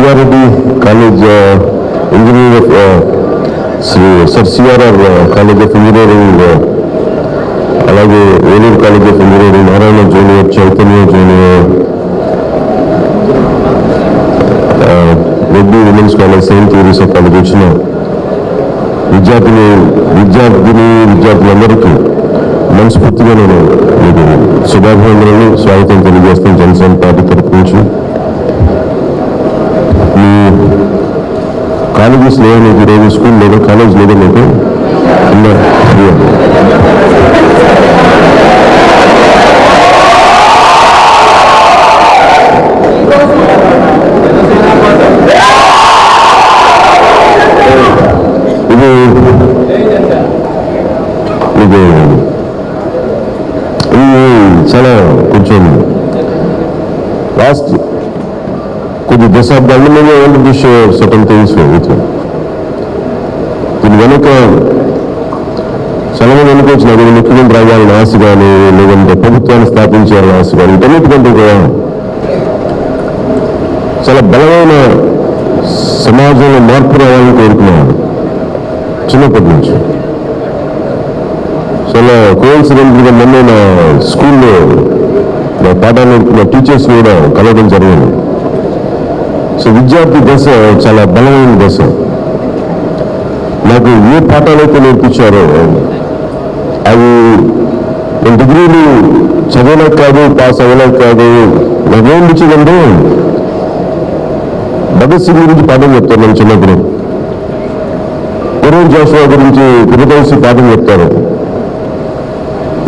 CRD college engineering CRR college of engineering, అలాగే Eluru college of engineering, Narayana junior, Chaitanya junior, Reddy women's college, saint Theresa college వచ్చిన విద్యార్థులందరికీ మనస్ఫూర్తిగా నేను మీకు శుభాభినందనలు, స్వాగతం తెలియజేస్తాను జనసేన పార్టీ తరఫు నుంచి. మీ కాలేజెస్ లేవు మీకు ఈరోజు, స్కూల్ లేదు, కాలేజ్ లేదు మీకు. చాలా కొంచెం లాస్ట్ కొద్ది దశాబ్దాల మీద సటన్ థింగ్స్ దీని వెనుక చాలా మంది అనుకోవచ్చు నాకు ముఖ్యమంత్రి అవ్వాలని ఆశ కానీ, లేదంటే ప్రభుత్వాన్ని స్థాపించాలని ఆశ కానీ, వీటన్నిటికంటే కూడా చాలా బలమైన సమాజంలో మార్పు రావాలని కోరుకున్నాను చిన్నప్పటి నుంచి. చాలా కోయిన్సిడెంట్గా మొన్న నా స్కూల్లో నా పాఠాలు నేర్పుకున్న టీచర్స్ కూడా కలవడం జరిగింది. సో విద్యార్థి దశ చాలా బలమైన దశ. నాకు ఏ పాఠాలైతే నేర్పించారో అవి నేను డిగ్రీలు చదవలేక కాదు, పాస్ అవ్వలేక కాదు, నాకేమిచ్చిందంటే భగత్ సింగ్ గురించి పాఠం చెప్తారు. నేను చిన్నప్పుడు పూర్వం జోషువా గురించి తిరుపతి పాఠం చెప్తారు.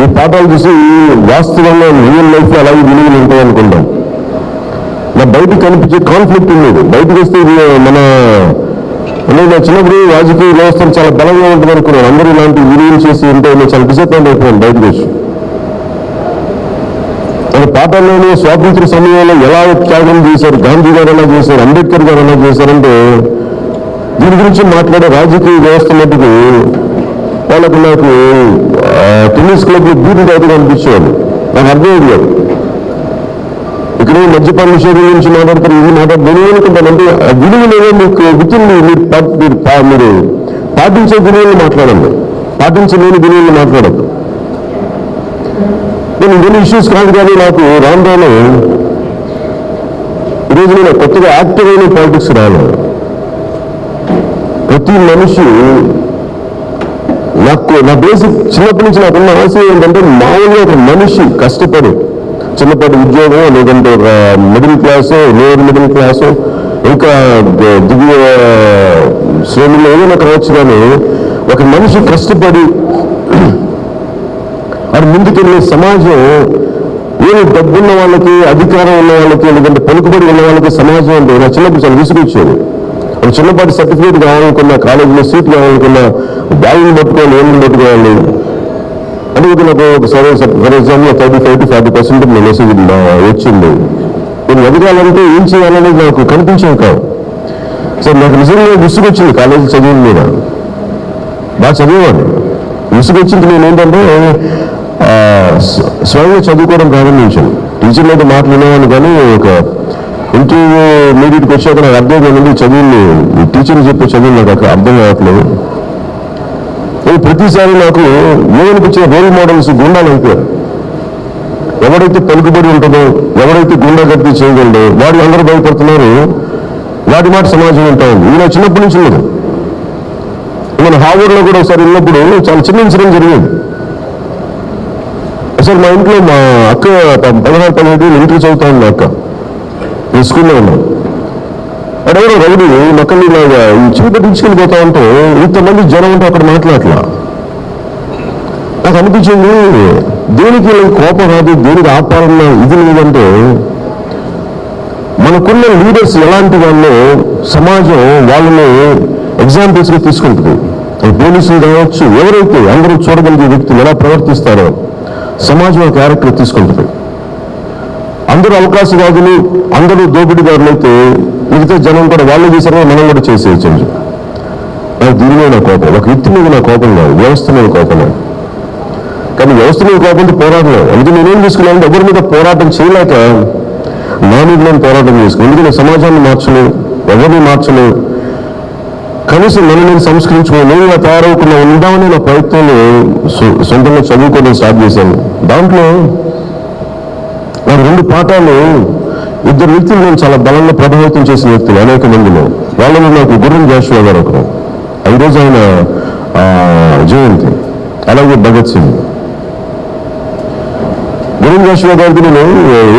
ఈ పాఠాలు చూసి వాస్తవంగా రియల్ లైఫ్ అలాగే విలువలు ఉంటాయి అనుకుంటాం. నా బయటకు కనిపించే కాన్ఫ్లిక్ట్ ఉండేది. బయటకు వస్తే మన నా చిన్నప్పుడు రాజకీయ వ్యవస్థలు చాలా బలంగా ఉంటుంది అనుకున్నాను. అందరూ ఇలాంటి విలువలు చేసి ఉంటే నేను చాలా డిసప్పాయింట్ అయిపోయాను బయటకు వచ్చి. మన పాఠాల్లోనే స్వాతంత్ర సమయంలో ఎలా త్యాగం చేశారు, గాంధీ గారు ఎలా చేశారు, అంబేద్కర్ గారు ఎలా చేశారంటే దీని గురించి మాట్లాడే రాజకీయ వ్యవస్థ మటుకు వాళ్ళకు నాకు టెన్నిస్ క్లబ్లో బూట్ అయితే అనిపించేవాళ్ళు. నాకు అర్థమయ్యేది కాదు. ఇక్కడ మద్యపాన నిషేధం గురించి మాట్లాడతారు, ఇది నేను ఏమనుకుంటానంటే ఆ విలువలేదో మీకు విధుల్ని మీరు పాటించే విలువలు మాట్లాడండి, పాటించలేని విలువలు మాట్లాడద్దు. నేను ఇవన్నీ ఇష్యూస్ కాదు కానీ నాకు రాను రాను ఈరోజు నేను కొత్తగా యాక్టివ్ అయిన పాలిటిక్స్ రాను. ప్రతి మనిషి నా బేసిక్ చిన్నప్పటి నుంచి నాకున్న ఆశయం ఏంటంటే మామూలుగా ఒక మనిషి కష్టపడి చిన్నప్పటి ఉద్యోగం, లేదంటే ఒక middle class, lower middle class, ఇంకా దివ్య శ్రేణులు ఏదైనా కావచ్చు, కానీ ఒక మనిషి కష్టపడి అది ముందుకెళ్ళే సమాజం ఏమి డబ్బున్న వాళ్ళకి, అధికారం ఉన్న వాళ్ళకి, లేదంటే పలుకుబడి ఉన్న వాళ్ళకి సమాజం అంటే నా చిన్నప్పుడు చాలా విసుగొచ్చేది. ఒక చిన్నపాటి సర్టిఫికేట్ కావాలనుకున్నా, కాలేజీలో సీట్ కావాలనుకున్నా, బ్యాగులు పట్టుకోవాలి, ఏమని పట్టుకోవాలి అంటే ఇది నాకు ఒకసారి ఫర్ ఎగ్జాంపుల్ 35 to 40% నా మెసేజ్ వచ్చింది. నేను ఎదగాలంటే ఏం చేయాలనేది నాకు కనిపించేది కాదు. సో నాకు నిజంగా విసుగొచ్చింది కాలేజీ చదివిన మీద. బాగా చదివేవాడు, విసుగొచ్చింది. నేను ఏంటంటే స్వయంగా చదువుకోవడం ప్రారంభించాను. టీచర్లు అయితే మాట్లాడేవాడిని కానీ ఒక ఇంటర్మీడియట్కి వచ్చాక నాకు అర్థం కాదండి చదువుని, టీచర్లు చెప్పే చదువు నాకు అక్కడ అర్థం కావట్లేదు. ప్రతిసారి నాకు ఏమనిపించిన రోల్ మోడల్స్ గుండాలు అయిపోయారు. ఎవరైతే పలుకుబడి ఉంటుందో, ఎవరైతే గుండాగర్ది చేయగలడో వాడు అందరూ భయపడుతున్నారు. వాటి మాట సమాజం ఉంటా ఉంది. ఇది నా చిన్నప్పటి నుంచి ఉన్నది. మన హార్వర్డ్లో కూడా ఒకసారి వెళ్ళినప్పుడు చాలా చిన్న ఇన్సిడెంట్ జరిగింది. ఒకసారి మా ఇంట్లో మా అక్క 16-17 ఇంటర్ చదువుతా ఉంది. అక్క నేను స్కూల్లో ఉన్నాను. అడెవరో రౌడీ మొక్కలు ఇలాగా ఈ చీకటి తీసుకెళ్ళి పోతా ఉంటే ఇంతమంది జనం ఉంటే అక్కడ మాట్లాడలా. నాకు అనిపించింది దేనికి కోపం రాదు, దేనికి ఆపాలన్న ఇది లేదంటే మనకున్న లీడర్స్ ఎలాంటి వాళ్ళు సమాజం వాళ్ళని ఎగ్జాంపుల్స్గా తీసుకుంటుంది. పోలీసులు కావచ్చు, ఎవరైతే అందరూ చూడగలిగే వ్యక్తులు ఎలా ప్రవర్తిస్తారో సమాజం క్యారెక్టర్ తీసుకుంటుంది. అందరూ అవకాశవాదులు, అందరూ దోపిడీదారులు అయితే మిగతా జనం కూడా వాళ్ళు చేశారో మనం కూడా చేసేయచ్చు. నాకు దీని మీద నా కోపం, ఒక వ్యక్తి మీద నా కోపం కాదు, వ్యవస్థ మీద కోపం లేదు. కానీ వ్యవస్థ మీద కోపంతో పోరాడలేదు. అందుకే నేనేం తీసుకున్నానంటే ఎవరి మీద పోరాటం చేయలేక నా మీద నేను పోరాటం చేసుకున్నాను. ఎందుకంటే సమాజాన్ని మార్చలేదు, ఎవరిని మార్చలేవు. కనీసం నేను సంస్కరించుకుని నేను తయారవుకుండా ఉందామని నా ప్రయత్నంలో సొంతంగా చదువుకోవడం స్టార్ట్ చేశాను. దాంట్లో నా 2 పాఠాలు 2 వ్యక్తులు నేను చాలా బలంగా ప్రభావితం చేసిన వ్యక్తులు అనేక మందిలో. వాళ్ళలో నాకు గుర్రం జాషువా గారు ఒకరు, ఈరోజు ఆయన జయంతి. అలాగే భగత్ సింగ్. గుర్రం జాషువా గారికి నేను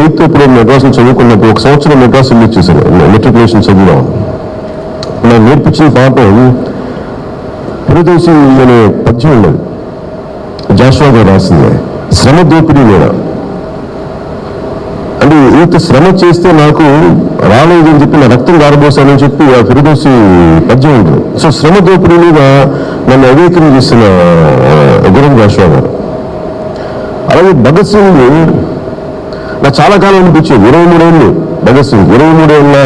8th ఇప్పుడు మెడ్రాస్లో చదువుకున్నప్పుడు 1 సంవత్సరం మెడ్రాస్ వెళ్ళి ఇచ్చేసాను, మెట్రికులేషన్ చదివాను. నాకు నేర్పించిన పాఠం పురదేశి అనే పద్యం ఉండదు, జాషువా గారు రాసింది. శ్రమ దోపిడీ మీద అంటే ఇంత శ్రమ చేస్తే నాకు రాలేదని చెప్పి నా రక్తం గారబోసానని చెప్పి ఆ ఫిరదోసి పద్యం ఉంటుంది. సో శ్రమ దోపిడీ మీద నన్ను అవేకరణ చేసిన గుర్రం జాషువా గారు. అలాగే భగత్ సింగ్ నాకు చాలా కాలం అనిపించేది. 23 ఏళ్ళు భగత్ సింగ్. 23 ఏళ్ళ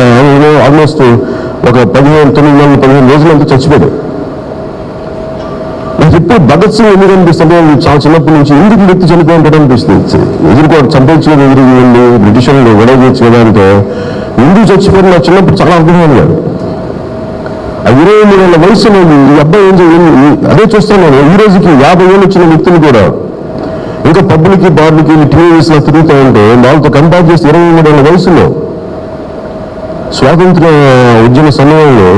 ఆల్మోస్ట్ ఒక 9-15 రోజులంతా చచ్చిపోయాడు. నాకు ఎప్పుడు భగత్ సింగ్ ఎందుకు అనిపిస్తుంది, చాలా చిన్నప్పటి నుంచి ఎందుకు వ్యక్తి చనిపోయింటాడు అనిపిస్తుంది. ఎదురుకోవడం చంపించలేదు, ఎదురు వెళ్ళి బ్రిటిష్ వాళ్ళు గొడవ చేయొచ్చు కదా అంటే ఎందుకు చచ్చిపోయిన నాకు చిన్నప్పుడు చాలా అర్థమైంది కాదు. ఆ 23 ఏళ్ళ వయసులో ఈ అబ్బాయి ఏం చేయాలి అదే చూస్తాను నేను. ఈ రోజుకి 50 ఏళ్ళు వచ్చిన వ్యక్తులు కూడా ఇంకా పబ్బులకి బార్లకి టీవీస్లో తిరుగుతూ ఉంటే వాళ్ళతో కంపేర్ చేస్తే 23 ఏళ్ళ వయసులో స్వాతంత్ర ఉద్యమ సమయంలో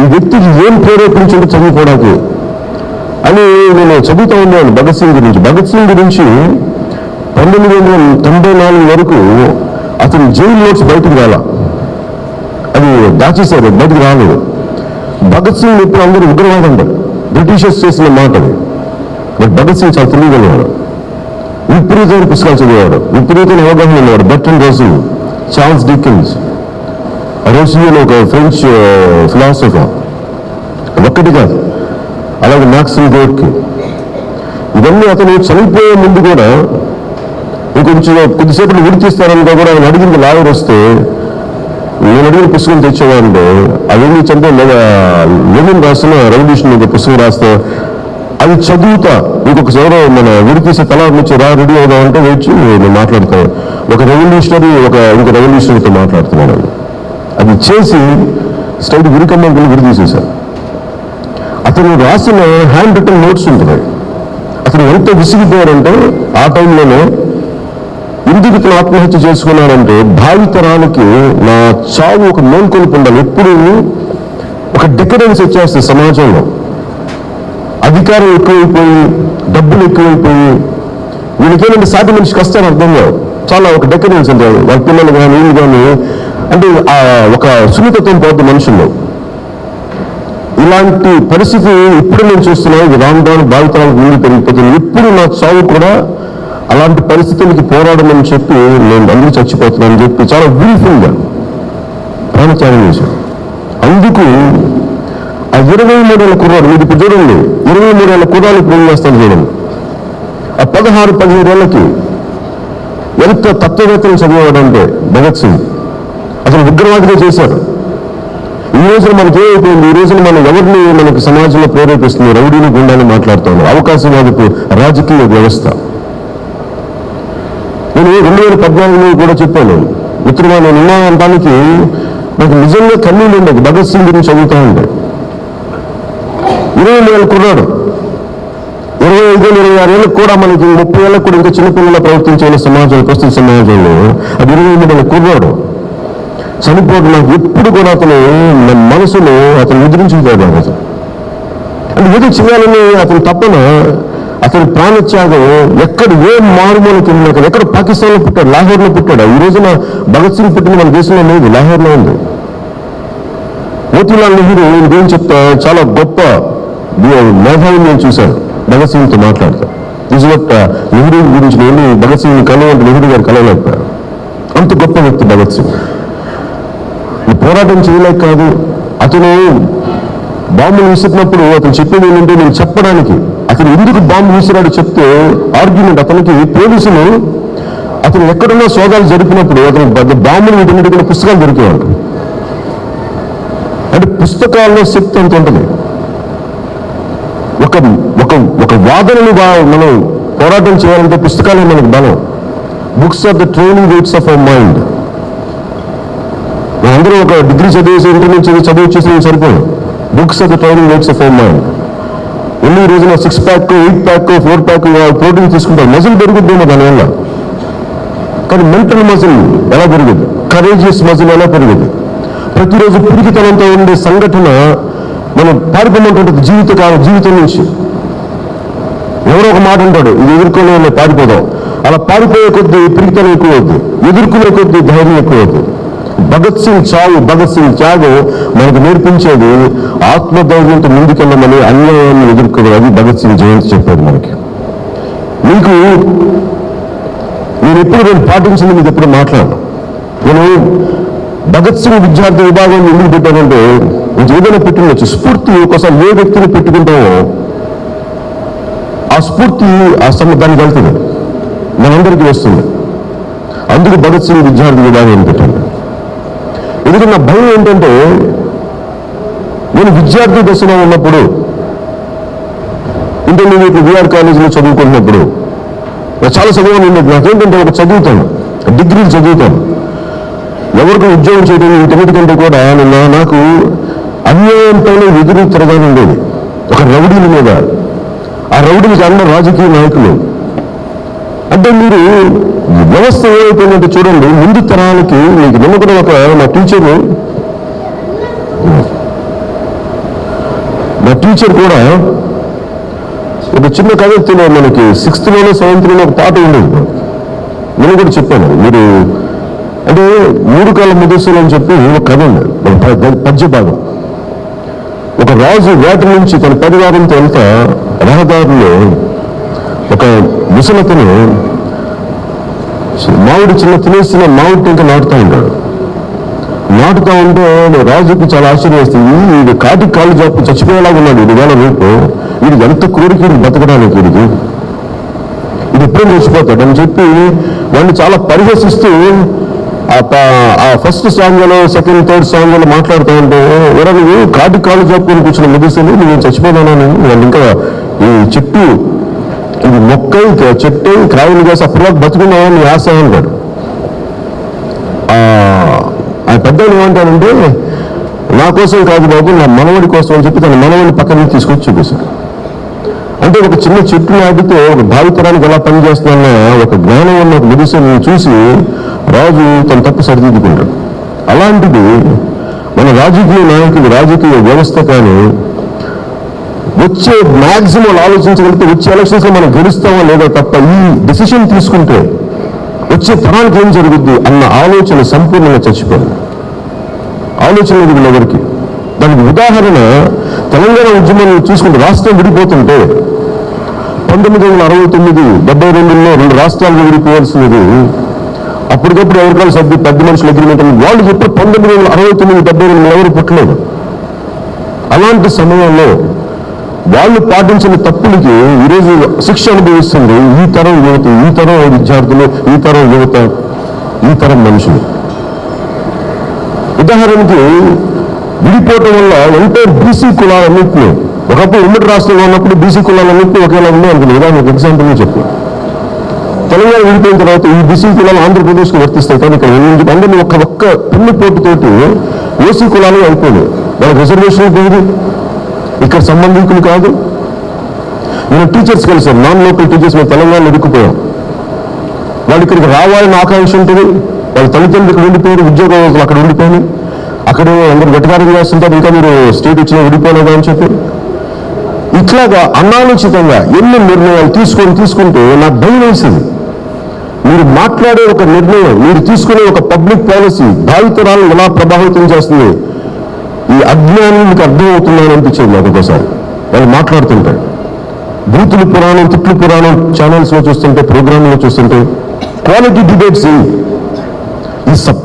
ఈ వ్యక్తికి ఏం ప్రేరేపించిందో చదువుకోవడానికి అని నేను చదువుతూ ఉన్నాను భగత్ సింగ్ గురించి. భగత్ సింగ్ గురించి 1994 వరకు అతను జైలు నోట్స్ బయటకు రాలా, అది దాచేశారు, బయటకు రాలేదు. భగత్ సింగ్ ఇప్పుడు అందరూ ఉగ్రవాదం అంటారు, బ్రిటిషర్స్ చేసిన మాట అది. బట్ భగత్ సింగ్ చాలా తెలియగలిగాడు, విపరీతమైన పుస్తకాలు చదివేవాడు, విపరీతమైన అవగాహన ఉన్నవాడు. బెర్ట్రాండ్ రస్సెల్, చార్ల్స్ డికెన్స్, రోసియన్ ఒక ఫ్రెంచ్ ఫిలాసఫర్, ఒక్కటి కాదు. అలాగే మ్యాక్సిమ్ గోర్కీ. ఇవన్నీ అతను చనిపోయే ముందు కూడా ఇంకొంచెం కొద్దిసేపటి గుర్తిస్తారనుకో కూడా ఆయన అడిగింది లాయర్ వస్తే నేను అడిగిన పుస్తకం తెచ్చేవాడంటే అవన్నీ చంపే లెనిన్ రాసిన రెవల్యూషన్ ఒక పుస్తకం రాస్తే అది చదువుతా ఇంకొక ఎవరో మన విడితీసే తలా నుంచి రెడీ అవుదామంటే వచ్చి నేను మాట్లాడతాను. ఒక రెవల్యూషనరీ ఇంకో రెవల్యూషనరీతో మాట్లాడుతున్నాను. అది చేసి స్టైట్ విరికమ్మని విడితీసేశారు. అతను రాసిన హ్యాండ్ రిటన్ నోట్స్ ఉంటున్నాయి. అతను ఎంత విసిగిపోయారంటే ఆ టైంలోనే ఎందుకు ఇతను ఆత్మహత్య చేసుకున్నాడంటే భావితరాలకి నా చావు ఒక మేల్కొలుపు ఉండాలి. ఎప్పుడు ఒక డెకరెన్స్ వచ్చేస్తుంది సమాజంలో, అధికారం ఎక్కువైపోయి డబ్బులు ఎక్కువైపోయి వీళ్ళకేనంటే సాటి మనిషికి వస్తారని అర్థం కాదు. చాలా ఒక డెకరెన్స్ అంటే వాళ్ళ పిల్లలు కానీ వీళ్ళు కానీ అంటే ఒక సున్నితత్వం పోద్ది మనుషుల్లో. ఇలాంటి పరిస్థితి ఇప్పుడు నేను చూస్తున్నాను. ఇది రాను భావితరాలకు ముందు పెరిగిపోతుంది. ఎప్పుడు నా చావు కూడా అలాంటి పరిస్థితులకి పోరాడమని చెప్పి నేను అందరూ చచ్చిపోతున్నానని చెప్పి చాలా విల్ఫుల్గా ప్రాణత్యాగం చేశాను. అందుకు ఆ 23 ఏళ్ళ కుర్రాడు మీకు ఇప్పుడు చూడండి, 23 ఏళ్ళ కుర్రాలు ఇప్పుడు ఏం చేస్తాను చూడండి. ఆ 16-17 ఏళ్ళకి ఎంత తత్వవేత్తలు చదివేవాడంటే భగత్ సింగ్ అతను ఉగ్రవాదిగా చేశారు. ఈ రోజున మనకి ఏమైపోయింది, ఈ రోజున మనం ఎవరిని మనకి సమాజంలో ప్రేరేపిస్తుంది, రౌడీని గుండాన్ని మాట్లాడుతాను, అవకాశవాదపు రాజకీయ వ్యవస్థ. నేను 2014 కూడా చెప్పాను మిత్రుగా, నేను ఉన్నా అనడానికి నాకు నిజంగా కన్నీళ్ళు ఉండేది. భగత్ సింగ్ గురించి చదువుతా ఉండే 20 ఏళ్ళ కుర్రాడు, 25-26 ఏళ్ళకు కూడా మనకి 30 ఏళ్ళకు కూడా ఇంకా చిన్నపిల్లల ప్రవర్తించే సమాజం, ప్రస్తుత సమాజంలో అది 28 ఏళ్ళ కుర్రాడు చనిపోవడం నాకు ఎప్పుడు కూడా అతను మనసులో అతను నిద్రించిపోయాడు. అతను అంటే ఏదో చేయాలని అతను తప్పన అతని ప్రాణత్యాగం ఎక్కడ ఏ మారుమూలకి వెళ్ళినా ఎక్కడ పాకిస్తాన్లో పుట్టాడు, లాహోర్లో పుట్టాడు. ఈ రోజున భగత్ సింగ్ పుట్టిన మన దేశంలో లేదు, లాహోర్లో ఉంది. మోతీలాల్ నెహ్రూ గురించి చెప్తా చాలా గొప్ప మేధావిని నేను చూశాను భగత్ సింగ్తో మాట్లాడతా. నిజంగా నెహ్రూ గురించి నేను భగత్ సింగ్ కలవంటే నెహ్రూ గారు కలవలేకపోయారు. అంత గొప్ప వ్యక్తి భగత్ సింగ్. పోరాటం చేయలేక కాదు, అతను బాంబులు విసిరినప్పుడు అతను చెప్పింది ఏంటంటే నేను చెప్పడానికి అతను ఎందుకు బాంబు విసిరాడు చెప్తే ఆర్గ్యుమెంట్ అతనికి పోలీసులు అతను ఎక్కడున్నా సోదాలు జరిపినప్పుడు అతను బాంబులు వీటిని పుస్తకాలు దొరికేవాడు. అంటే పుస్తకాల్లో శక్తి అంత ఉంటుంది. ఒక వాదనని మనం పోరాటం చేయాలంటే పుస్తకాలే మనకు బలం. Books are the training weights of our mind. అందరూ ఒక డిగ్రీ చదివేసి ఇంటి నుంచి చదువు చేసి సరిపోదు. Books of the training makes of mind. ఎన్ని రోజున 6 ప్యాక్ 8 ప్యాక్ 4 ప్యాక్ ప్రోటీన్ తీసుకుంటారు, మజిల్ పెరుగుద్దేమో దానివల్ల. కానీ మెంటల్ మజిల్ ఎలా పెరుగుద్ది, కరేజియస్ మజిల్ ఎలా పెరుగుద్ది. ప్రతిరోజు పిరికితనంతో ఉండే సంఘటన మనం పారిపోమంటుంటుంది జీవితం నుంచి. ఎవరో ఒక మాట అంటాడు, ఇది ఎదుర్కొనే పారిపోదాం. అలా పారిపోయే కొద్దీ పిరికితనం ఎక్కువ అవుద్ది, ఎదుర్కొనే కొద్దీ ధైర్యం ఎక్కువ అవుతుంది. భగత్ సింగ్ త్యాగం మనకు నేర్పించేది ఆత్మధైర్యంతో ముందుకెళ్ళమని, అన్యాయాన్ని ఎదుర్కోవాలి. అది భగత్ సింగ్ జయంతి చెప్పేది మనకి. మీకు నేను పాటించింది మీకు ఎప్పుడు మాట్లాడను. నేను భగత్ సింగ్ విద్యార్థి విభాగం ఎందుకు పెట్టానంటే, ఏదైనా పెట్టుకోవచ్చు స్ఫూర్తి. ఒకసారి ఏ వ్యక్తిని పెట్టుకుంటామో ఆ స్ఫూర్తి దానికి వెళ్తుంది, మనందరికీ వస్తుంది. అందుకు భగత్ సింగ్ విద్యార్థి విభాగం పెట్టాను. ఎందుకంటే నా భయం ఏంటంటే, నేను విద్యార్థి దశలో ఉన్నప్పుడు, ఇంటర్మీడియట్ విఆర్ కాలేజీలో చదువుకుంటున్నప్పుడు చాలా చదువుని ఉండేది. నాకేంటంటే ఒక చదువుతాను, డిగ్రీలు చదువుతాను, ఎవరికి ఉద్యోగం చేయడం వీటన్నిటికంటే కూడా నాకు అన్యాయం పైన ఎదురు తిరగానే ఉండేది. ఒక రౌడీల మీద, ఆ రౌడీలకి అందరూ రాజకీయ నాయకులు. అంటే మీరు వ్యవస్థ ఏమైపోయిందంటే చూడండి, ముందు తరానికి మీకు నిన్న కూడా మా టీచర్ కూడా ఒక చిన్న కవితలో మనకి 6th లోనే 7th లోనే ఒక పాట ఉండేది. నేను కూడా చెప్పాను, మీరు అంటే 3 కాళ్ళ ముదస్సులు అని చెప్పి ఒక కథ ఉంది, పద్య భాగం. ఒక రాజు వేట నుంచి తన పరివారంతో వెళ్తా రహదారిలో ఒక ముసలతను మామిడి తినేసిన మామిడి టెంక నాటుతూ ఉంటాడు. నాటుతూ ఉంటే రాజుకి చాలా ఆశ్చర్యం వేస్తుంది. వీడు కాటికి కాళ్ళు జాపు చచ్చిపోయేలాగా ఉన్నాడు, ఇది వేళ రేపు వీడికి ఎంత కోరిక వీడికి బతకడానికి, వీడికి ఇది ఎప్పుడూ చచ్చిపోతాడు అని చెప్పి వాడిని చాలా పరిహసిస్తూ ఆ ఫస్ట్ సాంగ్లో 2nd 3rd సాంగ్లో మాట్లాడుతూ ఉంటే, ఎవరో నువ్వు కాటికి కాళ్ళు జాపుకొని కూర్చున్న ముగిస్తుంది, నువ్వు చచ్చిపోదానని. వాళ్ళు ఇంకా ఈ చెట్టు ఇది మొక్కై చెట్టు కాయలు చేసి అప్పుడు బతుకున్నామని ఆశ అంటాడు. ఆ పెద్ద ఏమంటాడంటే, నా కోసం కాదు బాబు, నా మనవడి కోసం అని చెప్పి తన మనవడిని పక్కన తీసుకొచ్చి చూపిస్తాడు. అంటే ఒక చిన్న చెట్టు నాటితే ఒక భావితరానికి ఎలా పనిచేస్తున్నా ఒక జ్ఞానం ఉన్న ఒక మెడిసిన్ చూసి రాజు తన తప్పు సరిదిద్దుకుంటాడు. అలాంటిది మన రాజకీయ నాయకులు, రాజకీయ వ్యవస్థ కానీ వచ్చే మ్యాక్సిమం ఆలోచించగలిగితే వచ్చే ఎలక్షన్స్లో మనం గెలుస్తామా లేదా తప్ప ఈ డెసిషన్ తీసుకుంటే వచ్చే తరానికి ఏం జరుగుద్ది అన్న ఆలోచన సంపూర్ణంగా చచ్చిపోయింది. ఆలోచన లేదు వీళ్ళెవరికి. దానికి ఉదాహరణ తెలంగాణ ఉద్యమం చూసుకుంటే, రాష్ట్రం విడిపోతుంటే 1969 72లో 2 రాష్ట్రాలు విడిపోవాల్సినది అప్పటికప్పుడు ఎవరికాలు సర్ది పెద్ద మనుషులు అగ్రిమెంట్ వాళ్ళు చెప్పి 1969 72 ఎవరు పుట్టలేదు. అలాంటి సమయంలో వాళ్ళు పాటించిన తప్పులకి ఈరోజు శిక్ష అనుభవిస్తుంది ఈ తరం యువత, ఈ తరం విద్యార్థులు, ఈ తరం యువత, ఈ తరం మనుషులు. ఉదాహరణకి విడిపోవటం వల్ల ఎంతో బీసీ కులాలన్నింటినీ, ఒకప్పుడు ఉమ్మడి రాష్ట్రంలో ఉన్నప్పుడు బీసీ కులాలన్నింటినీ ఒకేలా ఉండే అనుకున్నాను. ఉదాహరణకు ఎగ్జాంపుల్గా చెప్పు, తెలంగాణ విడిపోయిన తర్వాత ఈ బీసీ కులాలు ఆంధ్రప్రదేశ్కి వర్తిస్తాయి. కానీ ఇక్కడ అందరినీ ఒక్క పెన్ను పోటుతోటి ఓసీ కులాలు అయిపోయింది. వాళ్ళ రిజర్వేషన్ లేదు, ఇక్కడ సంబంధికులు కాదు. నేను టీచర్స్ కలిసాను, నాన్ లోకల్ టీచర్స్. మేము తెలంగాణలో ఇరుక్కుపోయాం. వాళ్ళు ఇక్కడికి రావాలని ఆకాంక్ష ఉంటుంది, వాళ్ళ తల్లిదండ్రులు ఇక్కడ ఉండిపోయారు, ఉద్యోగం అక్కడ ఉండిపోయి అక్కడే అందరూ వెటకారం చేస్తుంటారు, ఇంకా మీరు స్టేట్ వచ్చినా విడిపోలేదా అని చెప్పి. ఇట్లాగా అనాలోచితంగా ఎన్ని నిర్ణయాలు తీసుకుంటే నాకు భయం వేసింది. మీరు మాట్లాడే ఒక నిర్ణయం, మీరు తీసుకునే ఒక పబ్లిక్ పాలసీ భావితరాలను ఎలా ప్రభావితం చేస్తుంది, ఈ అజ్ఞానం మీకు అర్థమవుతుందని అనిపించేది నాకు ఒకసారి. వాళ్ళు మాట్లాడుతుంటారు, బూతులు పురాణం, తిట్లు పురాణం ఛానల్స్లో చూస్తుంటే, ప్రోగ్రాంలో చూస్తుంటే, క్వాలిటీ డిబేట్స్.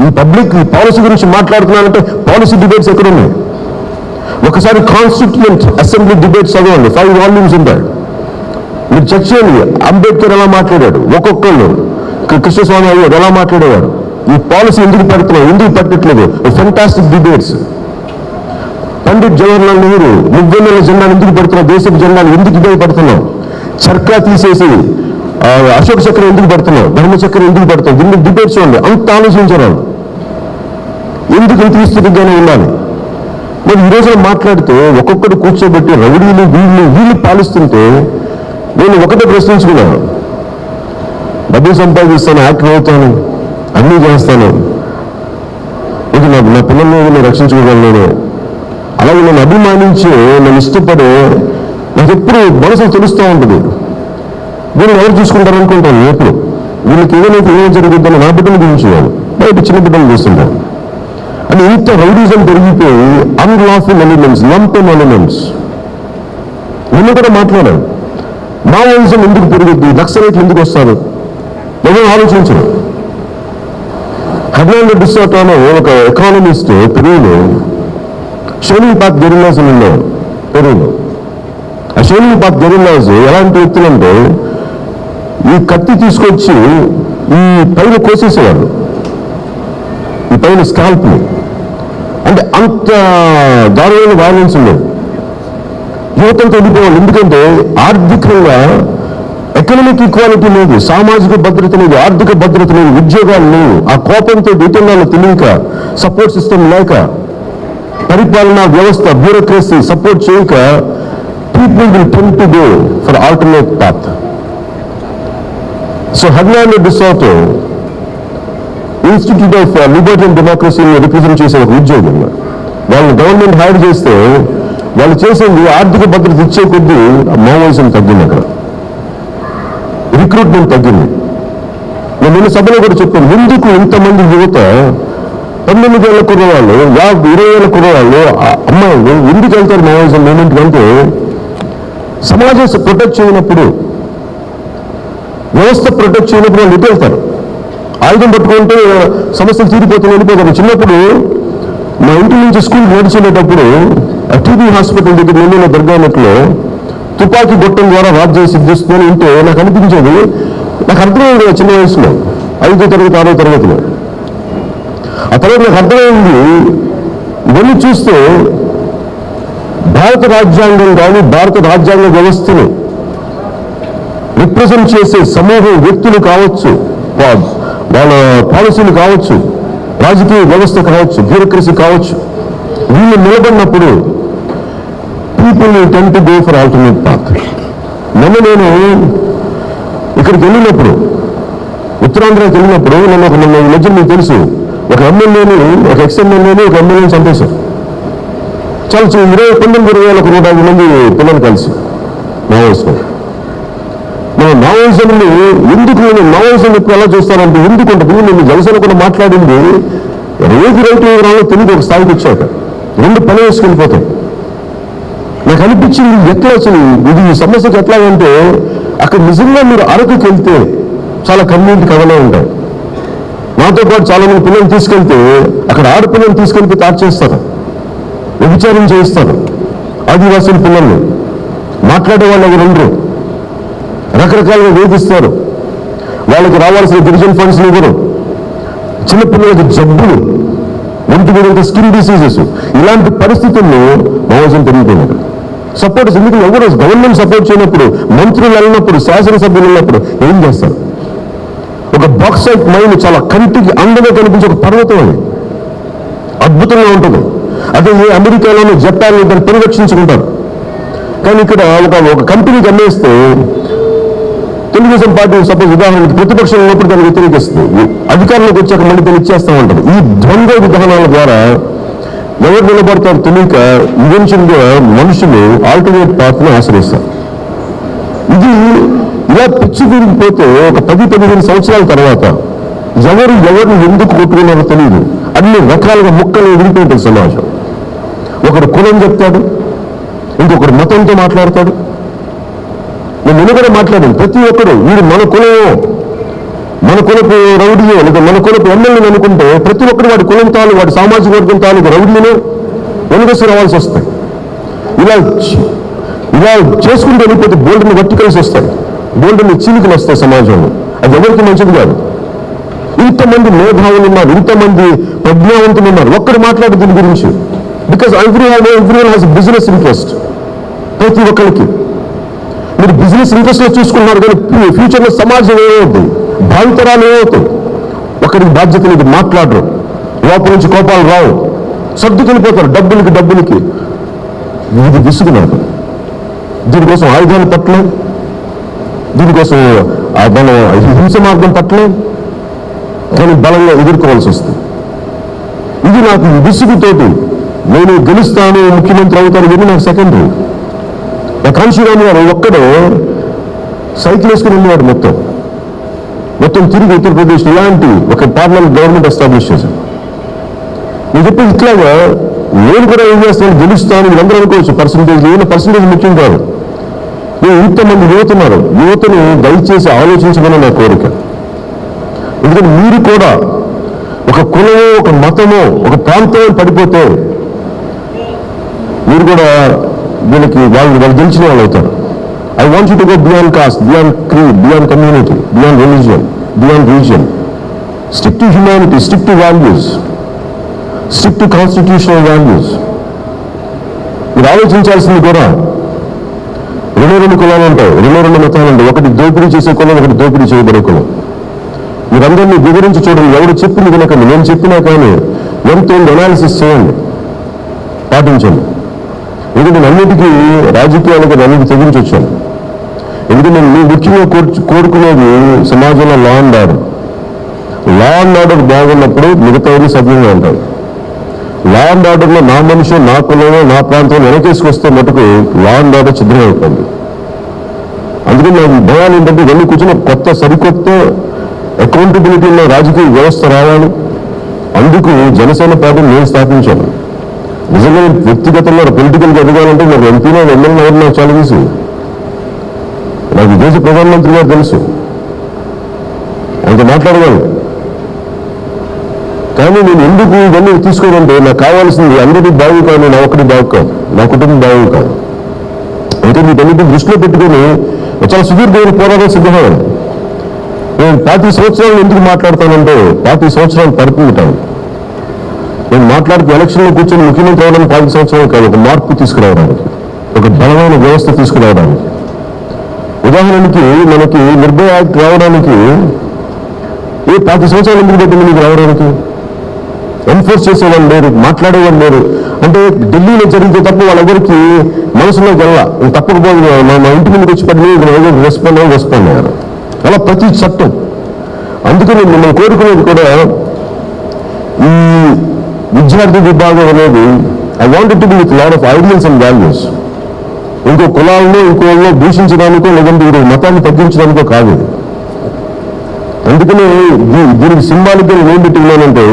ఈ పబ్లిక్ ఈ పాలసీ గురించి మాట్లాడుతున్నానంటే పాలసీ డిబేట్స్ ఎక్కడున్నాయి? ఒకసారి కాన్స్టిట్యూయెంట్ అసెంబ్లీ డిబేట్స్ చదవండి, 5 వాల్యూమ్స్ ఉంటాయి. మీరు చెక్ చేయండి, అంబేద్కర్ ఎలా మాట్లాడాడు, ఒక్కొక్కళ్ళు కృష్ణస్వామి అయ్యారు ఎలా మాట్లాడేవారు, ఈ పాలసీ ఎందుకు పెడుతున్నావు, ఎందుకు పెట్టట్లేదు, ఫెంటాస్టిక్ డిబేట్స్. పండిట్ జవహర్లాల్ నెహ్రూ ముగ్గురు జెండాను ఎందుకు పెడుతున్నావు, దేశపు జెండాను ఎందుకు ఇదే పెడుతున్నావు, చర్కా తీసేసి అశోక చక్రం ఎందుకు పెడుతున్నావు, ధర్మచక్రం ఎందుకు పెడుతున్నావు, దీన్ని డిబేట్స్ ఉంది. అంత ఆలోచించారు. ఎందుకు ఇంత విస్తృతిగానే ఉండాలి? మరి ఈ రోజున మాట్లాడితే ఒక్కొక్కరు కూర్చోబెట్టి రౌడీలు వీళ్ళు పాలిస్తుంటే నేను ఒకటే ప్రశ్నించుకున్నాను, డబ్బులు సంపాదిస్తాను, యాక్టివ్ అవుతాను, అన్నీ చేస్తాను, ఇది నా పిల్లల్ని నేను రక్షించుకోగలను, అలాగే నేను అభిమానించి నేను ఇష్టపడే నాకు ఎప్పుడు మనసులు తెలుస్తూ ఉంటుంది, వీళ్ళు ఎవరు చూసుకుంటారు అనుకుంటాను. ఎప్పుడు వీళ్ళకి ఏం జరుగుతుందో నా బిడ్డలు గురించి బయట చిన్న బిడ్డలు చూస్తుంటాను. అని ఇంత రౌడీజం పెరిగిపోయి అన్లాఫుల్ ఎలిమెంట్స్, లంపెన్ ఎలిమెంట్స్. నిన్న కూడా మాట్లాడాను, మావోయిజం ఎందుకు పెరుగుద్ది, నక్సలైట్లు ఎందుకు వస్తారు, ఎవరు ఆలోచించరు. హర్నాండో డిసోటోలో ఒక ఎకానమిస్ట్ పెరువులో షైనింగ్ పాత్ గెరిల్లాస్ అని ఉండేవారు పెరువులో. ఆ షైనింగ్ పాత్ గెరిల్లాస్ ఎలాంటి వ్యక్తులంటే ఈ కత్తి తీసుకొచ్చి ఈ పైన కోసేసేవారు, ఈ పైన స్కాల్ప్ని. అంటే అంత దారుణమైన వైలెన్స్ ఉండేది. యువతంతో వెళ్ళిపోవాలి. ఎందుకంటే ఆర్థికంగా ఎకనామిక్ ఈక్వాలిటీ లేదు, సామాజిక భద్రత లేదు, ఆర్థిక భద్రత లేదు, ఉద్యోగాలు లేవు. ఆ కోపంతో వితంగాలు తెలియక, సపోర్ట్ సిస్టమ్ లేక, పరిపాలనా వ్యవస్థ బ్యూరోక్రసీ సపోర్ట్ చేయక people will tend to go for alternate path. So Hernando de Soto institute of liberty and డెమోక్రసీని రిప్రజెంట్ చేసే ఒక ఉద్యోగం. వాళ్ళని గవర్నమెంట్ హైర్ చేస్తే వాళ్ళు చేసేది ఆర్థిక భద్రత ఇచ్చే కొద్దీ మావోయిజం తగ్గింది, అక్కడ రిక్రూట్మెంట్ తగ్గింది. నేను నిన్న సభలో కూడా చెప్పాను, ఎందుకు ఇంతమంది యువత 19 ఏళ్ళ కుర్రవాళ్ళు, 20 ఏళ్ళ కుర్రవాళ్ళు, అమ్మాయిలు ఎందుకు వెళ్తారు మావోయిజం మూమెంట్ అంటే సమాజం ప్రొటెక్ట్ చేయనప్పుడు, వ్యవస్థ ప్రొటెక్ట్ చేయనప్పుడు వాళ్ళు ఇటు వెళ్తారు. ఆయుధం పట్టుకుంటే సమస్యలు తీరిపోతుంది, వెళ్ళిపోతారు. చిన్నప్పుడు మా ఇంటి నుంచి స్కూల్ నడిచేటప్పుడు టీబీ హాస్పిటల్ దగ్గర నిన్న దర్గానట్లో తుపాకీ గొట్టం ద్వారా రాజ్యం సిద్ధిస్తుందని ఉంటే నాకు అనిపించేది, నాకు అర్థమైంది చిన్న వయసులో 5వ తరగతి 6వ తరగతిలో. ఆ తర్వాత నాకు అర్థమైంది, వెళ్ళి చూస్తే భారత రాజ్యాంగం కానీ భారత రాజ్యాంగ వ్యవస్థను రిప్రజెంట్ చేసే సమూహం వ్యక్తులు కావచ్చు, వాళ్ళ పాలసీలు కావచ్చు, రాజకీయ వ్యవస్థ కావచ్చు, బ్యూరోక్రసీ కావచ్చు, వీళ్ళు నిలబడినప్పుడు people tend to go for alternate path. మొన్న నేను ఇక్కడికి వెళ్ళినప్పుడు, ఉత్తరాంధ్రకి వెళ్ళినప్పుడు మొన్న ఈ మధ్య మీకు తెలుసు, ఒక ఎమ్మెల్యేని, ఒక ఎక్స్-ఎమ్మెల్యేని, ఒక ఎమ్మెల్యేని చంపేశారు. చాలా 19,150 మంది పిల్లలు కలిసి మావోయిస్టులు. నేను మావోయిజంని నేను మావోయిజం ఇప్పుడు ఎలా చూస్తానంటే, ఎందుకుంటుంది నేను జనసేన కూడా మాట్లాడింది ఏది రైతు రాలో తెలియదు. ఒక స్థాయికి వచ్చాక 2 పని వేసుకెళ్ళిపోతాయి. నాకు అనిపించింది ఎట్లా అసలు ఇది ఈ సమస్యకు ఎట్లా అంటే, అక్కడ నిజంగా మీరు అరకుకి వెళ్తే చాలా కమ్యూనిటీ కథలే ఉంటాయి. నాతో పాటు చాలా మంది పిల్లలు తీసుకెళ్తే అక్కడ ఆడపిల్లలు తీసుకెళ్తే తాటు చేస్తారు, వ్యభిచారం చేయిస్తారు. ఆదివాసీల పిల్లల్ని మాట్లాడే వాళ్ళు ఎవరు ఉండరు, రకరకాలుగా వేధిస్తారు, వాళ్ళకి రావాల్సిన గిరిజన ఫండ్స్ ఇవ్వరు, చిన్నపిల్లలకి జబ్బులు, ఒంటి మీద స్కిన్ డిసీజెస్. ఇలాంటి పరిస్థితుల్లో మావోయిజం పెరిగిపోయినారు. సపోర్ట్ ఎందుకంటే ఎవరు గవర్నమెంట్ సపోర్ట్ చేయనప్పుడు, మంత్రులు వెళ్ళినప్పుడు, శాసనసభ్యులు వెళ్ళినప్పుడు ఏం చేస్తారు? ఒక బాక్సైట్ మైన్ చాలా కంటికి అందంగా కనిపించే ఒక పర్వతం అది, అద్భుతంగా ఉంటుంది. అదే అమెరికాలోనూ జపాన్లో దాన్ని పరిరక్షించుకుంటారు. కానీ ఇక్కడ ఒక కంపెనీకి అమ్మేస్తే తెలుగుదేశం పార్టీ సపోజ్ ఉదాహరణకి ప్రతిపక్షం ఉన్నప్పుడు దాన్ని వ్యతిరేకిస్తుంది, అధికారంలోకి వచ్చాక మళ్ళీ దాన్ని ఇచ్చేస్తూ ఉంటారు. ఈ ద్వంద్వ విధానాల ద్వారా ఎవరు నిలబడతారు తెలియక ఈవెన్చువల్గా మనుషులు ఆల్టర్నేట్ పాత్ని ఆశ్రయిస్తారు. ఇది ఇలా పిచ్చి తిరిగిపోతే ఒక 10-15 సంవత్సరాల తర్వాత ఎవరిని ఎందుకు కొట్టుకున్నారో తెలియదు. అన్ని రకాలుగా ముక్కలు ఎదిరిపోయింటుంది సమాజం. ఒకడు కులం చెప్తాడు, ఇంకొకడు మతంతో మాట్లాడతాడు. నేను నిన్న కూడా మాట్లాడాను, ప్రతి ఒక్కరు వీడు మన కులమో, మన కులపు రౌడీయో, లేదా మన కులపు ఎమ్మెల్యేని అనుకుంటే ప్రతి ఒక్కరు వాడి కులం తాలూ, వాడి సామాజిక వర్గం తాలూకు రౌడీని వెనుకసి రావాల్సి వస్తాయి. ఇలా చేసుకుంటూ వెళ్ళిపోతే బోల్డ్ని వర్టికల్స్ వస్తాయి, బోల్డ్ని చీలికలు వస్తాయి సమాజంలో. అది ఎవరికి మంచిది కాదు. ఇంతమంది మేధావులు ఉన్నారు, ఇంతమంది ప్రజ్ఞావంతులు ఉన్నారు, ఒక్కడు మాట్లాడు దీని గురించి. Because everyone has business interest. ప్రతి ఒక్కరికి మీరు బిజినెస్ ఇంట్రెస్ట్లో చూసుకున్నారు, కానీ ఫ్యూచర్లో సమాజం ఏమవుతుంది, భావితరాలు ఏమవుతాయి? ఒకరికి బాధ్యత లేదు, మాట్లాడరు. లోపల నుంచి కోపాలు రావు, సర్దుకెళ్ళిపోతారు డబ్బులకి. ఇది విసుగు నాకు. దీనికోసం ఆయుధాలు పట్టలేం, దీనికోసం మనం హింస మార్గం పట్టలేం, కానీ బలంగా ఎదుర్కోవాల్సి వస్తుంది. ఇది నాకు విసుగుతోటి నేను గెలుస్తాను, ముఖ్యమంత్రి అవుతాను, ఇది నాకు సెకండరీ. నా కాంశీరామ్ గారు ఒక్కడే సైకిల్ వేసుకుని వెళ్ళేవాడు మొత్తం తిరిగి ఉత్తరప్రదేశ్ ఇలాంటి ఒక పార్లమెంట్ గవర్నమెంట్ ఎస్టాబ్లిష్ చేశాను. నేను చెప్పేది ఇట్లాగా నేను కూడా ఏం చేస్తాను, గెలుస్తాను మీరందరూ అనుకోవచ్చు. పర్సంటేజ్ ముఖ్యం కాదు. నేను ఇంతమంది యువతను దయచేసి ఆలోచించమని నా కోరిక. ఎందుకంటే మీరు కూడా ఒక కులమో, ఒక మతమో, ఒక ప్రాంతమో పడిపోతే మీరు కూడా వీళ్ళకి వాళ్ళు గెలిచిన వాళ్ళు అవుతారు. I want you to go beyond caste, beyond creed, beyond community, beyond religion, beyond region. Stick to humanity, stick to values, stick to constitutional values. మీరు ఆలోచించాల్సింది కూడా 2 కులాలు ఉంటాయి, 2 మతాలు ఉంటాయి. ఒకటి దోపిడీ చేసే కులం, ఒకటి దోపిడీ చేయబడే కులం. మీరందరినీ వివరించి చూడండి. ఎవరు చెప్పింది వినకండి. నేను చెప్పినా కానీ ఎంతో అనాలిసిస్ చేయండి, పాటించండి. ఎందుకంటే నేను అన్నిటికీ రాజకీయాలకు అన్నిటికీ తెగించి వచ్చాను. ఎందుకంటే నేను ముఖ్యంగా కోరుకునేది సమాజంలో లా అండ్ ఆర్డర్ బాగున్నప్పుడు మిగతావి సభ్యంగా ఉంటాయి. లా అండ్ ఆర్డర్లో నా మనిషి, నా కులమో, నా ప్రాంతం వెనకేసుకొస్తే మటుకు లా అండ్ ఆర్డర్ ఛిద్రమైపోయింది. అందుకని నాకు భయాలు ఏంటంటే ఇవన్నీ కూర్చొని సరికొత్త అకౌంటబిలిటీ ఉన్న రాజకీయ వ్యవస్థ రావాలి. అందుకు జనసేన పార్టీని నేను స్థాపించాను. నిజంగా వ్యక్తిగతంగా పొలిటికల్గా ఎదగాలంటే నాకు ఎంపీలో ఎమ్మెల్యే నాకు చాలా తెలుసు. నాకు దేశ ప్రధానమంత్రి గారు తెలుసు, ఆయనతో మాట్లాడగలను. కానీ నేను ఎందుకు ఇవన్నీ తీసుకోవాలంటే నాకు కావాల్సింది అందరికీ బాగు కాదు, నా ఒక్కడి బాగు కాదు, నా కుటుంబం బాగు కాదు. అంటే వీటన్నిటిని దృష్టిలో పెట్టుకొని చాలా సుదీర్ఘమైన పోరాటం సిద్ధమయ్యాను. నేను 40 సంవత్సరాలు ఎందుకు మాట్లాడతానంటే 40 సంవత్సరాలు పరిపూర్ణం. నేను మాట్లాడుతూ ఎలక్షన్లో కూర్చొని ముఖ్యమంత్రి అవడానికి 40 సంవత్సరాలు కాదు, ఒక మార్పు తీసుకురావడానికి, ఒక బలమైన వ్యవస్థ తీసుకురావడానికి. ఉదాహరణకి మనకి నిర్భయ యాక్ట్ రావడానికి 40 సంవత్సరాలు ఎందుకు పెట్టింది మీకు రావడానికి? ఎన్ఫోర్స్ చేసేవాళ్ళు లేరు, మాట్లాడేవాళ్ళు లేరు. అంటే ఢిల్లీలో జరిగితే తప్ప వాళ్ళెవరికి మనసులోకి వెళ్ళా, తప్పకపోతే మా ఇంటి ముందుకు వచ్చి పడి రెస్పాండ్ అయ్యారు. అలా ప్రతి చట్టం. అందుకని మిమ్మల్ని కోరుకునేది కూడా ఈ విద్యార్థి విభాగం అనేది I want to be with lot of ideals and values. ఇంకో కులాలను ఇంకోళ్ళలో దూషించడానికో లేదంటే ఇంకో మతాన్ని తగ్గించడానికో కాదు. అందుకని దీనికి సింబాలిక్గా ఏం పెట్టుకున్నానంటే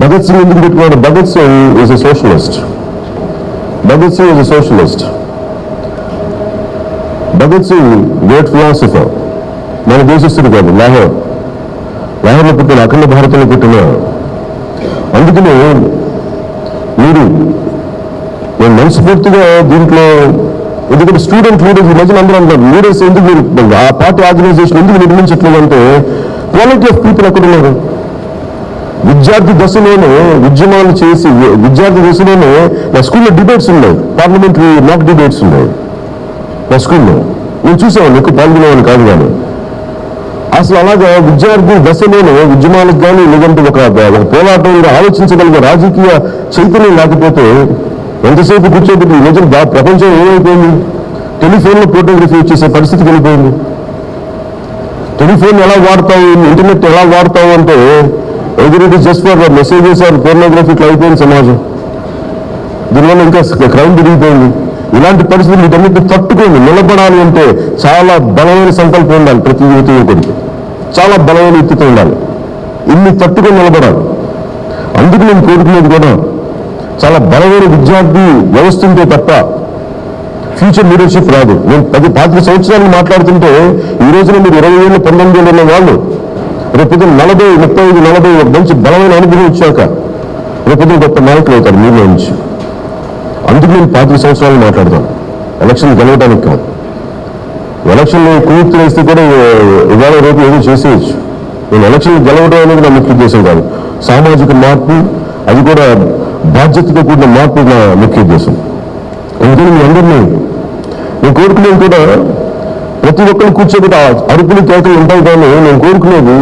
భగత్ సింగ్ ఎందుకు పెట్టుకున్నాడు? Bhagat Singh is a socialist. Bhagat Singh great philosopher. మన దేశస్తుడు కాదు, లాహోర్లో పుట్టిన, అఖండ భారతంలో పుట్టిన. అందుకనే నేను మనస్ఫూర్తిగా దీంట్లో, ఎందుకంటే స్టూడెంట్ లీడర్స్ ఈ మధ్యన అందరూ అంటారు లీడర్స్ ఎందుకు మీరు ఆ పార్టీ ఆర్గనైజేషన్ ఎందుకు నిర్మించట్లేదు అంటే క్వాలిటీ ఆఫ్ పీపుల్ ఎక్కడ ఉన్నారు? విద్యార్థి దశలోనే ఉద్యమాలు చేసి విద్యార్థి దశలోనే నా స్కూల్లో డిబేట్స్ ఉన్నాయి, పార్లమెంటరీ మాక్ డిబేట్స్ ఉన్నాయి నా స్కూల్లో. నేను చూసేవాడిని, ఎక్కువ పాల్గొనేవాడిని కాదు. కానీ అసలు అలాగా విద్యార్థి దశలోనే ఉద్యమాలకు కానీ లేదంటే ఒక పోరాటంగా ఆలోచించగలిగే రాజకీయ చైతన్యం లేకపోతే ఎంతసేపు కూర్చోబెట్టి ఈ రోజున ప్రపంచం ఏమైపోయింది? టెలిఫోన్లో ఫోటోగ్రఫీ వచ్చేసే పరిస్థితికి వెళ్ళిపోయింది. టెలిఫోన్ ఎలా వాడతావు, ఇంటర్నెట్ ఎలా వాడతావు అంటే ఎదురు just for messages or pornography ఇట్లా అయిపోయింది సమాజం. దీనివల్ల ఇంకా క్రైమ్ పెరిగిపోయింది. ఇలాంటి పరిస్థితులు వీటన్నిటిని తట్టుకొని నిలబడాలి అంటే చాలా బలమైన సంకల్పం ఉండాలి. ప్రతి యువకుడికి చాలా బలమైన వ్యక్తిత్వం ఉండాలి. ఇన్ని తట్టుకొని నిలబడాలి. అందుకు నేను కోరుకునేది కూడా చాలా బలమైన విద్యార్థి వ్యవస్థ ఉంటే తప్ప ఫ్యూచర్ లీడర్షిప్ రాదు. నేను 10-15 సంవత్సరాలు మాట్లాడుతుంటే ఈ రోజున మీరు 20 ఏళ్ళు 19 ఏళ్ళు ఉన్న వాళ్ళు రేపు 40, 35, 40 ఒక మంచి బలమైన అనుభవం వచ్చాక రేపు గొప్ప నాయకులు అవుతారు మీలో నుంచి. అందుకు నేను 35 సంవత్సరాలు మాట్లాడతాను. ఎలక్షన్ గెలవడానికి కాదు. ఎలక్షన్లో కుయుక్తి వేస్తే కూడా ఇవాళ రేపు ఏదో చేసేయచ్చు. నేను ఎలక్షన్ గెలవడం అనేది నా ముఖ్య ఉద్దేశం కాదు. సామాజిక మార్పు, అది కూడా బాధ్యతతో కూడిన మార్పు నా ముఖ్య ఉద్దేశం. అందుకని మీ అందరినీ నేను కోరుకునేది కూడా ప్రతి ఒక్కరు కూర్చోబెట్టి అరుపులు కేకలు ఉంటాయి. కానీ నేను కోరుకునేది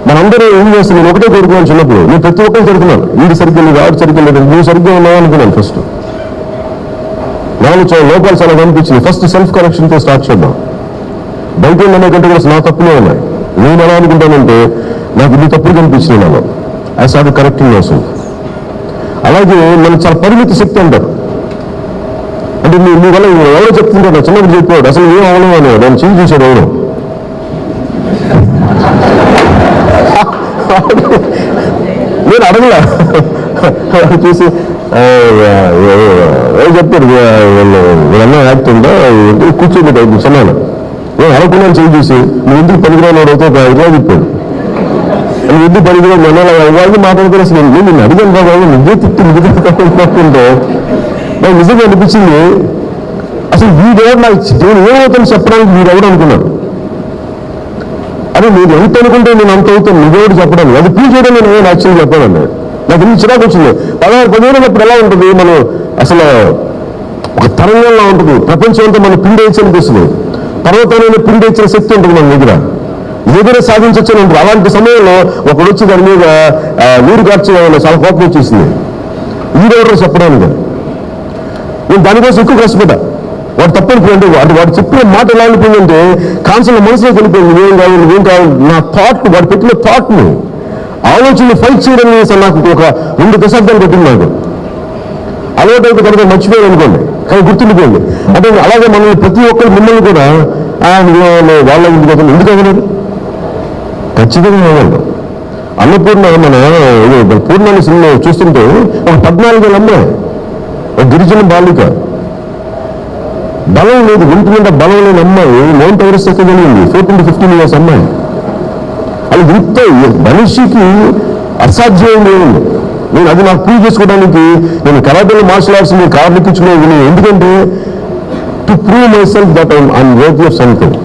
మనందరూ ఏం చేస్తాం, నేను ఒకటే కోరుకున్నాను చిన్నప్పుడు, నేను ప్రతి ఒక్కరు తిడుతున్నాను, వీడి సరిగ్గా లేదు, ఆవిడ సరిగ్గా లేదు, నువ్వు సరిగ్గా ఉన్నావు అనుకున్నాను. ఫస్ట్ నాలో లోపాలు చాలా కనిపించింది. ఫస్ట్ సెల్ఫ్ కరెక్షన్తో స్టార్ట్ చేద్దాం. బయట అనే కంటే కూడా నా తప్పులే ఉన్నాయి. నేను ఎలా అనుకుంటానంటే నాకు ఇన్ని తప్పులు కనిపించినాయి నాలో. I start correcting my self. అలాగే మనకు చాలా పరిమితి శక్తి అంటారు. అంటే మీ వల్ల ఎవరో చెప్తుంటాడు, చిన్నప్పుడు చెప్పాడు అసలు ఏం అవడం అని, దాన్ని చేంజ్ చేశాడు ఎవరు. నేను అడగలా, చూసి చెప్తాడు వీళ్ళన్నా యాక్ట్ ఉందా కూర్చోండి టైపు చిన్నాను. నేను అడగకుండా చేంజ్ చేసి నువ్వు ఎందుకు పనికిరాని వాడు అవుతావు ఇలా చెప్పాడు. నువ్వు ఎందుకు పనికిరాని మన వాళ్ళు మాట్లాడుతున్నా అసలు నేను అడిగాను బాబు, నువ్వే తిట్టి నిజంటే నాకు నిజంగా అనిపించింది. అసలు వీడెవరు నాకు నేను ఏమవుతాను చెప్పడానికి వీడెవడు అనుకున్నాను. అదే నేను ఎంత అనుకుంటే నేను అంత అవుతాను, నువ్వెవడు చెప్పడానికి, అది ప్రూవ్ చేయడం నేను ఏమైనా యాక్చువల్గా చెప్పానండి. నాకు ఇంత చిరాకు వచ్చింది. 16-17 ఎలా ఉంటుంది, మనం అసలు ఒక తరంగంలో ఉంటుంది. ప్రపంచం అంతా మనం పిండేయచ్చు అనిపిస్తుంది. పర్వతాలైనా పిండేయించిన శక్తి ఉంటుంది మన దగ్గర, ఏదైనా సాధించవచ్చు అని ఉంటుంది. అలాంటి సమయంలో ఒకడు వచ్చి దాని మీద నీరు కార్చేయాలని చాలా కోపం వచ్చేసింది. వీడెవరో చెప్పడానికి నేను దానికోసం ఎక్కువ కష్టపడ్డా. వాడు తప్పనిపోయింది, వాడు చెప్పిన మాట ఎలా వెళ్ళిపోయిందంటే కాన్సెప్ట్ మనసులోకి వెళ్ళిపోయింది. నువ్వేం కావాలి నా థాట్, వాడు పెట్టిన థాట్ని ఆలోచనలు ఫైట్ చేయడం నాకు ఒక 2 దశాబ్దాలు పెట్టింది. నాకు అలవాటైతే కనుక మర్చిపోయాను అనుకోండి, కానీ గుర్తుండిపోయింది. అంటే అలాగే మనల్ని ప్రతి ఒక్కరు మిమ్మల్ని కూడా వాళ్ళ ఇంటికి వస్తుంది. ఎందుకు అవ్వలేదు? ఖచ్చితంగా అవ్వలేదు. అన్నపూర్ణ మన పూర్ణాన్ని సినిమా చూస్తుంటే ఒక 14 ఏళ్ళ అమ్మాయి, ఒక గిరిజన బాలిక, బలం లేదు, ఒంటి మీద బలం లేని అమ్మాయి మౌంట్ ఎవరెస్ట్ ఎక్కగలిగింది. 14-15 years అమ్మాయి. అది ఇంత మనిషికి అసాధ్యం లేదు. నేను అది నాకు ప్రూవ్ చేసుకోవడానికి నేను కరాటే మార్షల్ ఆర్ట్స్ నేను కార్లు ఎక్కించుకునేది. ఎందుకంటే to prove my self that I'm worthy of something.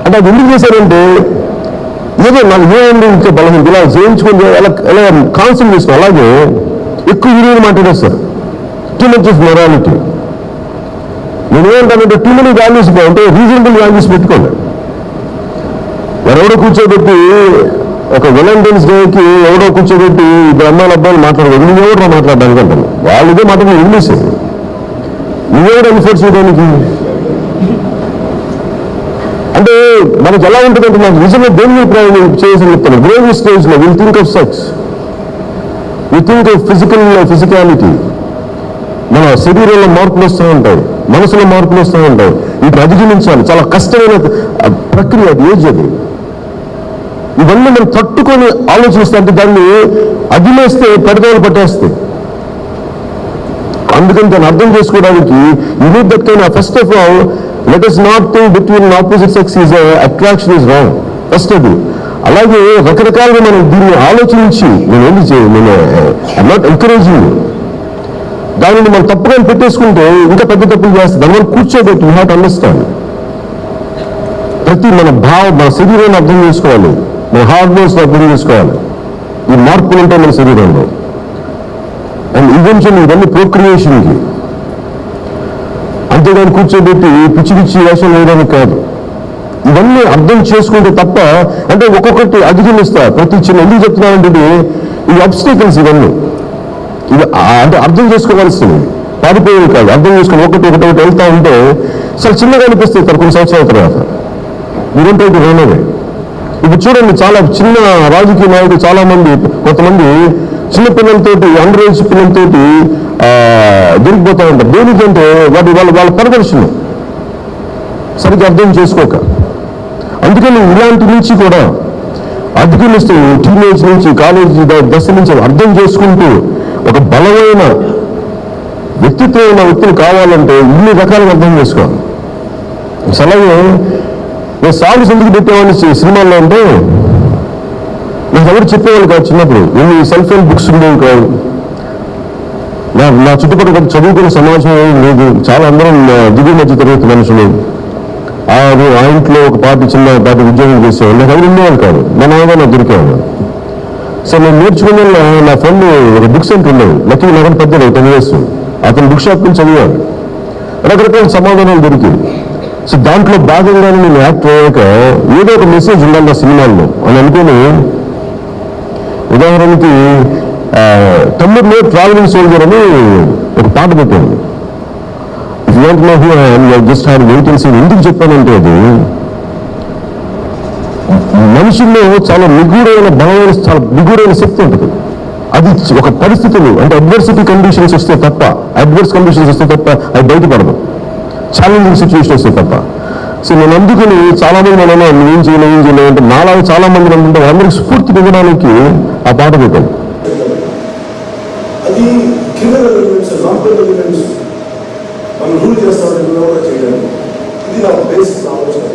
అంటే అది ఎందుకు చేశారంటే ఏదో నాకు ఏమైంది ఇంకా బలహీన ఇలా చేయించుకుని ఎలా కాన్సెప్ట్ చేస్తాం. అలాగే ఎక్కువ వీడియోలు మాట్లాడేస్తారు. Too much of morality. నేనేమంటానంటే టూ మెనీ వాల్యూస్ అంటే రీజనబుల్ వాల్యూస్ పెట్టుకోండి. ఎవడో కూర్చోబెట్టి ఒక వ్యాలంటైన్స్ డేకి ఎవడో కూర్చోబెట్టి ఇప్పుడు అమ్మాయిలు అబ్బాయిలు మాట్లాడదు, నువ్వెవడో మాట్లాడడానికి అంటాను. వాళ్ళదే మాట నేను వదిలేసేది, నువ్వెవడో ఎన్ఫోర్స్ చేయడానికి. అంటే మనకు ఎలా ఉంటుందంటే నాకు నిజంగా దేని ప్రయోగం చేసి చెప్తాను. గ్రోయింగ్ స్టేజ్లో will think of sex, will think of physicality. మన శరీరంలో మార్పులు వస్తూ ఉంటాయి, మనసులో మార్పులు వస్తూ ఉంటాయి. వీటిని అధిగమించాలి. చాలా కష్టమైన ప్రక్రియ అది, ఏజ్ అది. ఇవన్నీ మనం తట్టుకొని ఆలోచిస్తే అంటే దాన్ని అదిలేస్తే పెడదోలు పట్టేస్తాయి. అందుకని దాన్ని అర్థం చేసుకోవడానికి you need that kind of first of all let us not think between opposite sex is attraction is wrong. First అది. అలాగే రకరకాలుగా మనం దీన్ని ఆలోచించి నేను ఏంటి నేను ఐఎమ్ నాట్ ఎంకరేజింగ్ దానిని మనం తప్పుగా పెట్టేసుకుంటే ఇంకా పెద్ద తప్పులు చేస్తాం. దాని వల్ల కూర్చోబెట్టి యూ హ్యావ్ టు అండర్స్టాండ్. ప్రతి మన శరీరాన్ని అర్థం చేసుకోవాలి, మన హార్మోన్స్ అర్థం చేసుకోవాలి. ఈ మార్పులు ఉంటాయి మన శరీరంలో. అండ్ ఈవెన్చువల్లీ ఇవన్నీ ప్రోక్రియేషన్కి, అంతేగాని కూర్చోబెట్టి పిచ్చి పిచ్చి వేషాలు వేయడానికి కాదు. ఇవన్నీ అర్థం చేసుకుంటే తప్ప అంటే ఒక్కొక్కటి అధిగమిస్తా. ప్రతి చిన్న ఎందుకు చెప్తున్నానంటే ఈ అబ్స్టికల్స్ ఇవన్నీ ఇది అంటే అర్థం చేసుకోవాల్సింది, పారిపోయేది కాదు. అర్థం చేసుకుని ఒకటి వెళ్తా ఉంటే చాలా చిన్నగా అనిపిస్తుంది. కొన్ని సంవత్సరాల తర్వాత మీరంటే రానవే. ఇప్పుడు చూడండి, చాలా చిన్న రాజకీయ నాయకులు చాలా మంది, కొంతమంది చిన్న పిల్లలతోటి, అండర్ ఏజ్ పిల్లలతోటి దొరికిపోతూ ఉంటారు. దేనికంటే వాళ్ళ ప్రదర్శన సరిగ్గా అర్థం చేసుకోక. అందుకని ఇలాంటి నుంచి కూడా అధిగమిస్తూ టీనేజ్ నుంచి కాలేజీ దశ నుంచి అర్థం చేసుకుంటూ ఒక బలమైన వ్యక్తిత్వమైన వ్యక్తులు కావాలంటే ఇన్ని రకాలుగా అర్థం చేసుకోవాలి. అలాగే నేను సాంగ్స్ ఎందుకు పెట్టేవాడిని సినిమాల్లో అంటే నాకు ఎవరు చెప్పేవాళ్ళు కాదు. చిన్నప్పుడు ఎన్ని సెల్ఫ్ హెల్ప్ బుక్స్ ఉండేవి కాదు. నా చుట్టుపక్కల చదువుకునే సమాజం ఏం లేదు. చాలా అందరం దిగువ మధ్య తరగతి మనుషులు. ఆ ఇంట్లో ఒక చిన్న పార్టీ ఉద్యోగం చేసేవాళ్ళు. నాకు ఎవరు ఉండేవాళ్ళు కాదు. మా నాన్న నాకు దొరికేవాళ్ళు. సో నేను నేర్చుకునే నా ఫ్రెండ్ ఒక బుక్ సెంటర్ ఉండేది. లక్కీ నాకు పెద్దలు 10 years. అతను బుక్ షాప్ నుంచి చదివాడు. రకరకాల సమాధానాలు దొరికింది. సో దాంట్లో భాగంగానే నేను యాక్ట్ అయ్యాక ఏదో ఒక మెసేజ్ ఉండాలి నా సినిమాల్లో అని అనుకుని, ఉదాహరణకి తమ్ముడులో ట్రావెలింగ్ సోల్జర్ అని ఒక పాట పెట్టాను. If you want know who I am, you just have wait and see. ఎందుకు చెప్పానంటే అది మనుషుల్లో చాలా నిగూఢమైన బలమైన, చాలా నిగూఢమైన శక్తి ఉంటుంది. అది ఒక పరిస్థితులు అంటే అడ్వర్సిటీ కండిషన్స్ వస్తే తప్ప, అడ్వర్స్ కండిషన్స్ వస్తే తప్ప అది బయటపడదు. ఛాలెంజింగ్ సిచ్యువేషన్ వస్తే తప్ప. సో నేను అందుకని చాలా మంది నేను ఏం చేయలేదు అంటే నాలా చాలా మంది అనుకుంటే వాళ్ళందరికీ స్ఫూర్తి ఇవ్వడానికి ఆ పాట పెట్టాను. అది క్రిమినల్ ఎలిమెంట్స్, నార్మల్ ఎలిమెంట్స్ మనం రూల్ చేస్తామని కూడా చేయడానికి ఇది నా బేసిక్ ఆలోచన.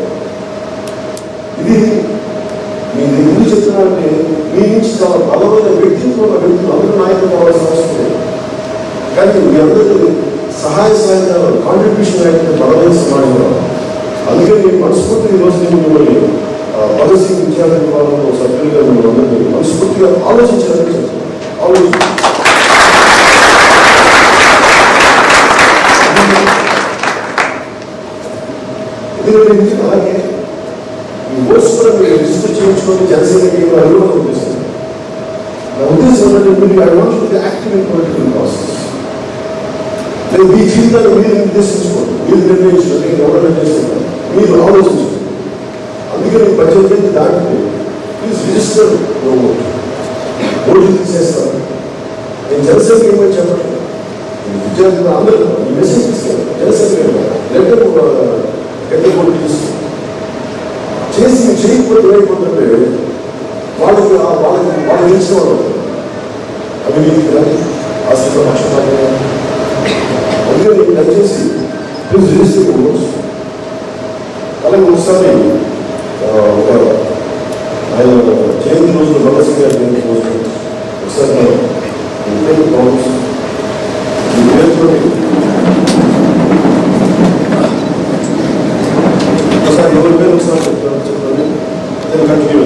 ఇది మీరు ఎందుకు చెప్తున్నారంటే మీ నుంచి చాలా బలమైన వ్యక్తిత్వం ఉన్న వ్యక్తులు అందరూ నాయకులు కావాల్సిన అవసరం లేదు. కానీ మీ అందరూ సహాయ సహాయకాలు కాంట్రిబ్యూషన్ అయితే బలమైన సమాజంలో. అందుకని నేను మనస్ఫూర్తిగా ఈరోజు నేను మిమ్మల్ని భగత్ సింగ్ విద్యార్థి విభాగంలో సభ్యులుగా మిమ్మల్ని అందరినీ మనస్ఫూర్తిగా ఆలోచించాలని చెప్తున్నాను. ఎందుకంటే అలాగే ఈ ఓట్స్ కూడా మీరు రిజిస్టర్ చేయించుకొని జనసేనకి అనుభవం ఉద్దేశం. నా ఉద్దేశం ఏంటంటే మీరు I want to be active in political process. నేను మీ జీవితాన్ని మీరు నిర్దేశించుకోండి, మీరు నిర్ణయించుకోండి, నేను ఎవరు నిర్ణయిస్తున్నాను మీరు ఆలోచించండి. అందుకే నేను ప్రజలకి దానికి ప్లీజ్ రిజిస్టర్ ఓట్లు తీసేస్తాను. నేను జనసేనకి ఏమని చెప్పండి, విద్యార్థులు అందరూ ఈ మెసేజ్ తీసుకోండి. జనసేన లెటర్ గట్టి ఓట్లు తీసుకోండి. చేసి చేయకపోతే ఏమైపోతుంటే వాళ్ళకి వాళ్ళు తెలిసిన వాళ్ళు అవినీతి కానీ ఆస్తిలో పక్షపాతం కానీ. అందుకే నేను దయచేసి ప్లీజ్ రిజిస్టర్ ఓట్స్. అలాగే ఒకసారి ఆయన జయంతి రోజులు భగత్ సింగ్ గారి జయంతి రోజు ఒకసారి ఒకసారి ఎవరి పేరు ఒకసారి చెప్పండి. కంటిన్యూ